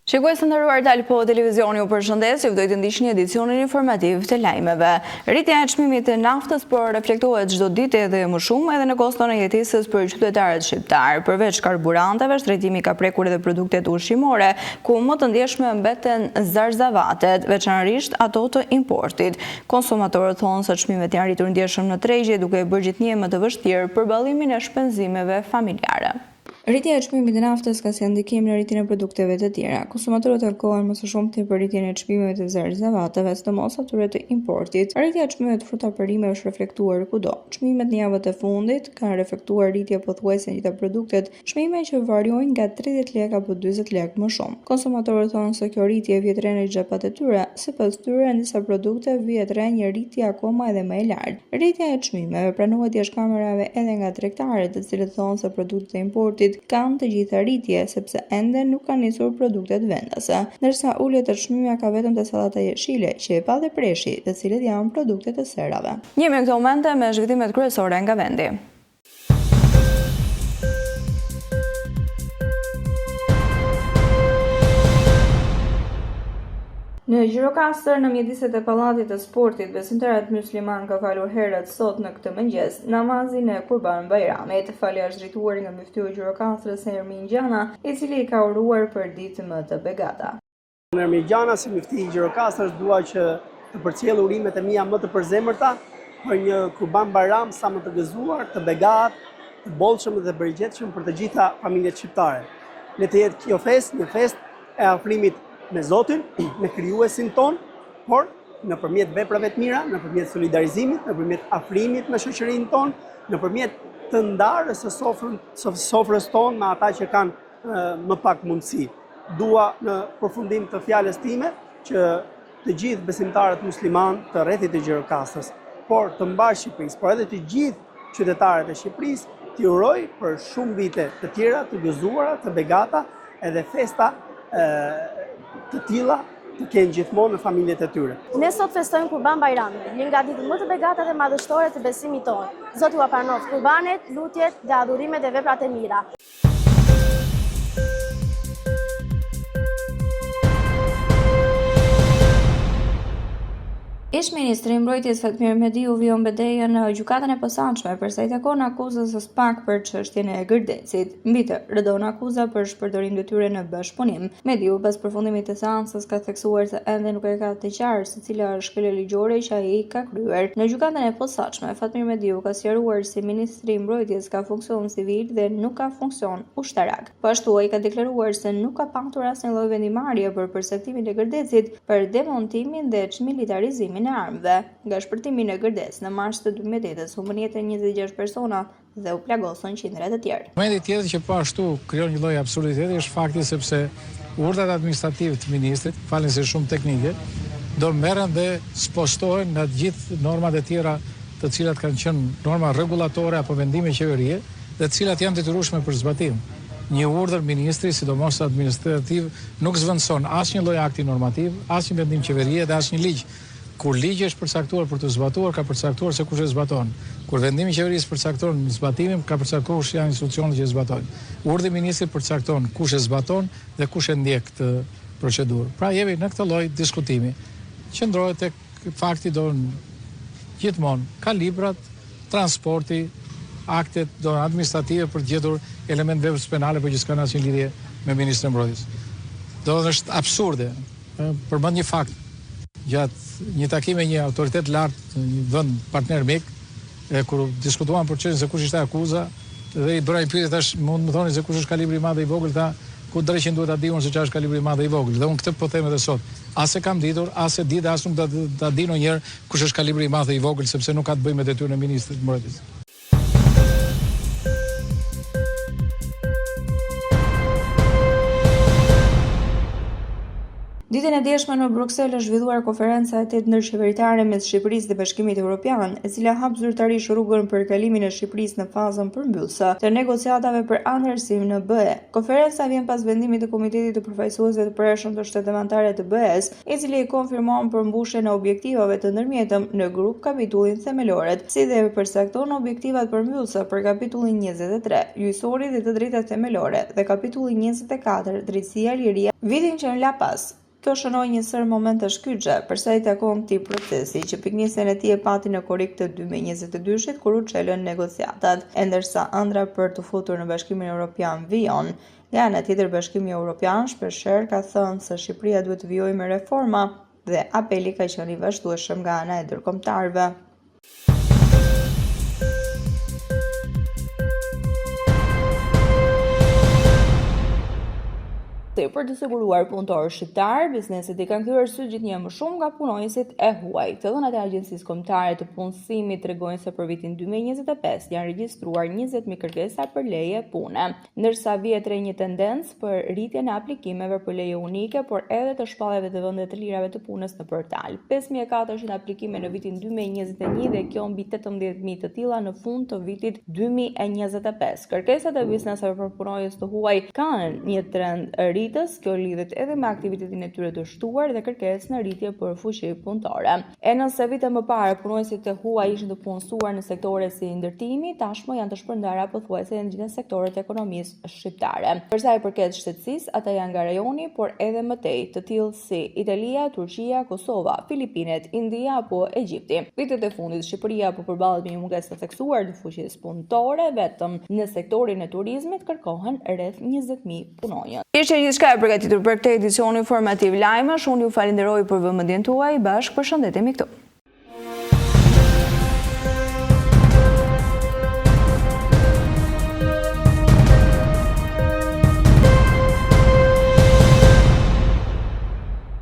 Shikues të nderuar, Talpo Televizioni ju përshëndes, ju vdoj të ndiqni edicionin informativ të lajmeve. Rritja e çmimit të naftës po reflektohet çdo ditë edhe më shumë edhe në koston e jetesës për qytetarët shqiptar. Përveç karburanteve, shtrejtimi ka prekur edhe produktet ushqimore, ku më të ndjeshme mbeten zarzavatet, veçanërisht ato të importit. Konsumatorët thonë se çmimet janë rritur ndjeshëm në tregje, duke bërë gjithnjë më të vështirë përballlimin e shpenzimeve familjare. Rritja e çmimit të naftës ka si ndikim në rritjen e produkteve të tjera. Konsumatorët kërkojnë më së shumti për rritjen e çmimeve të zarzavateve, sidomos atyre të importit. Rritja e çmimeve të frutaperime është reflektuar kudo. Çmimet në javët e fundit kanë reflektuar rritje pothuajse në gjitha produktet, çmime që variojnë nga 30 lekë apo 40 lekë më shumë. Konsumatorët thonë se kjo rritje vjet re në xhepat e tyre, sipas tyre në disa produkte vjet re një rritje akoma edhe më e lartë. Rritja e çmimeve pranohet jashtë edhe nga tregtarët, të cilët thonë se produktet e importit kanë të gjitha rritje, sepse ende nuk kanë nisur produktet vendase, ndërsa uljet e çmimeve ka vetëm te sallata jeshile, qepa dhe preshi, të cilët janë produkte të serave. Jemi në këto momente me zhvillimet kryesore nga vendi. Në Gjirokastër, në mjediset e pallatit të sportit, besimtarët musliman ka falur herët sot në këtë mëngjes namazin e Kurban Bajramit. Falja është drejtuar nga myftyu i Gjirokastrës Ermin Gjana, i cili ka uruar për ditë më të begata. Ermin Gjana, si myfti i Gjirokastrës, dua që të përcjell urimet e mia më të përzemërta për një Kurban Bajram sa më të gëzuar, të begat, të bollshëm dhe të bërgjetshëm për të gjitha familjet shqiptare. Le të jetë kjo festë një festë e afrimit me Zotin, me krijuesin ton, por nëpërmjet veprave të mira, nëpërmjet solidarizimit, nëpërmjet afrimit me shoqërinë ton, nëpërmjet të ndarjes së sofrës ton me ata që kanë më pak mundësi. Dua në përfundim të fjalës time që të gjithë besimtarët musliman të rrethit të Gjirokastrës, por të mbar Shqipërisë, por edhe të gjithë qytetarët e Shqipërisë, t'i uroj për shumë vite të tjera, të gëzuara, të begata, edhe festa të tilla të kenë gjithmonë në familjet e tyre. Ne sot festojmë Kurban Bajramin, një nga ditët më të begata dhe madhështore të besimit tonë. Zoti ua pranoft kurbanet, lutjet dhe adhurimet dhe veprat e mira. Ish-ministri i Mbrojtjes Fatmir Mediu vion bedeje në gjykatën e posaçme përsa i takon akuzës së SPAK për çështjen e Gërdecit. Mbi të redon akuza për shpërdorim detyre në bashkëpunim. Mediu pas përfundimit të seancës ka theksuar se ende nuk e ka të qartë se cila është shkelja ligjore që ai ka kryer. Në gjykatën e posaçme, Fatmir Mediu ka sqaruar se ministri i Mbrojtjes ka funksion civil dhe nuk ka funksion ushtarak. Po ashtu ai ka deklaruar se nuk ka patur asnjë lloj vendimarrje për përsektimin e Gërdecit për demontimin dhe çmilitarizimin e armëve. Nga shpërtimi në Gërdec në mars të 2008-s humbën jetën 26 persona dhe u plagosën qindra të tjerë. Momenti tjetër që po ashtu krijon një lloj absurditeti është fakti sepse urdhrat administrative të ministrit, falen se shumë teknike, do merren dhe spostohen nga gjithë normat e tjera të cilat kanë qenë norma rregullatore apo vendime qeverie dhe të cilat janë detyrueshme për zbatim. Një urdhër ministri, sidomos administrativ, nuk zvendëson asnjë lloj akti normativ, asnjë vendim qeverie dhe asnjë ligj. Kur ligji është përcaktuar për të zbatuar, ka përcaktuar se kush e zbaton. Kur vendimi i qeverisë përcakton zbatimin, ka përcaktuar kush janë institucionet që e zbatojnë. Urdhri i ministrit përcakton kush e zbaton dhe kush e ndjek këtë procedurë. Pra jemi në këtë lloj diskutimi. Qëndrohet tek fakti gjithmonë kalibrat, transporti, aktet administrative për të gjetur element veprës penale për që s'ka asnjë lidhje me ministrin e Mbrojtjes. Është absurde. Përmend një fakt. Gjatë një takime një autoritet lartë, një vend partner mik, kur diskutuan për çështjen se kush ishte akuza, dhe i bëra një pyetje tash, mund të më thoni se kush është kalibri i madh i vogël, tha ku drejtën duhet ta diun se çfarë është kalibri i madh i vogël. Dhe unë këtë po them edhe sot. As e kam ditur, as e di dhe as nuk ta di ndonjëherë kush është kalibri i madh i vogël, sepse nuk ka të bëjë me detyrën e ministrit të Mbrojtjes. Ditë Ditën e djeshme në Bruksel është zhvilluar konferenca e 8 ndërqeveritare mes Shqipërisë dhe Bashkimit Evropian, e cila hap zyrtarisht rrugën për kalimin e Shqipërisë në fazën përmbyllëse të negociatave për anëtarësim në BE. Konferenca vjen pas vendimit të Komitetit të Përfaqësuesve të Përhershëm të Shtetit Anëtare të BE-s, i cili konfirmon përmbushjen e objektivave të ndërmjetëm në grup kapitullin themelorët, si dhe përcakton objektivat përmbyllëse për kapitullin 23, gjyqësori dhe të drejtat themelore, dhe kapitullin 24, drejtësia, liria, vitin që në la pas. Kjo shënoi një sër momente shkyçe përsa i takon këtij procesi, që piknisjen e tij e pati në korrik të 2022-shit kur u çelën negociatat, e ndërsa ëndra për të futur në Bashkimin Evropian vijon. Nga ana tjetër, Bashkimi Evropian shpeshherë ka thënë se Shqipëria duhet të vijojë me reforma dhe apeli ka qenë i vazhdueshëm nga ana e ndërkombëtarëve. Për të siguruar punëtorë shqiptar, bizneset i kanë kthyer sy gjithnjë më shumë nga punonjësit e huaj. Të dhënat e Agjencisë Kombëtare të Punësimit tregojnë se për vitin 2025 janë regjistruar 20.000 kërkesa për leje pune, ndërsa vjet re një tendencë për rritjen e aplikimeve për leje unike, por edhe të shpalljeve të vendet të lirave të punës në portal. 5.400 aplikime në vitin 2021 dhe kjo mbi 18.000 të tilla në fund të vitit 2025. Kërkesat e bizneseve për punonjës të huaj kanë një trend kjo lidhet edhe me aktivitetin e tyre të shtuar dhe kërkesën e rritje për fuqi punëtore. E nëse vite më parë punonjësit e huaj ishin të punësuar në sektore si ndërtimi, tashmë janë të shpërndarë pothuajse në gjithë sektorët e ekonomisë shqiptare. Për sa i përket shtetësisë, ata janë nga rajoni, por edhe më tej, të tillë si Italia, Turqia, Kosova, Filipinet, India apo Egjipti. Vitet e fundit Shqipëria po përballet me një mungesë të theksuar të fuqisë punëtore, vetëm në sektorin e turizmit kërkohen rreth 20.000 punonjës. Shka e përgatitur për këtë edicion informativ lajmesh, unë ju falenderoj për vëmendjen tuaj, bashkë përshëndetemi këtu.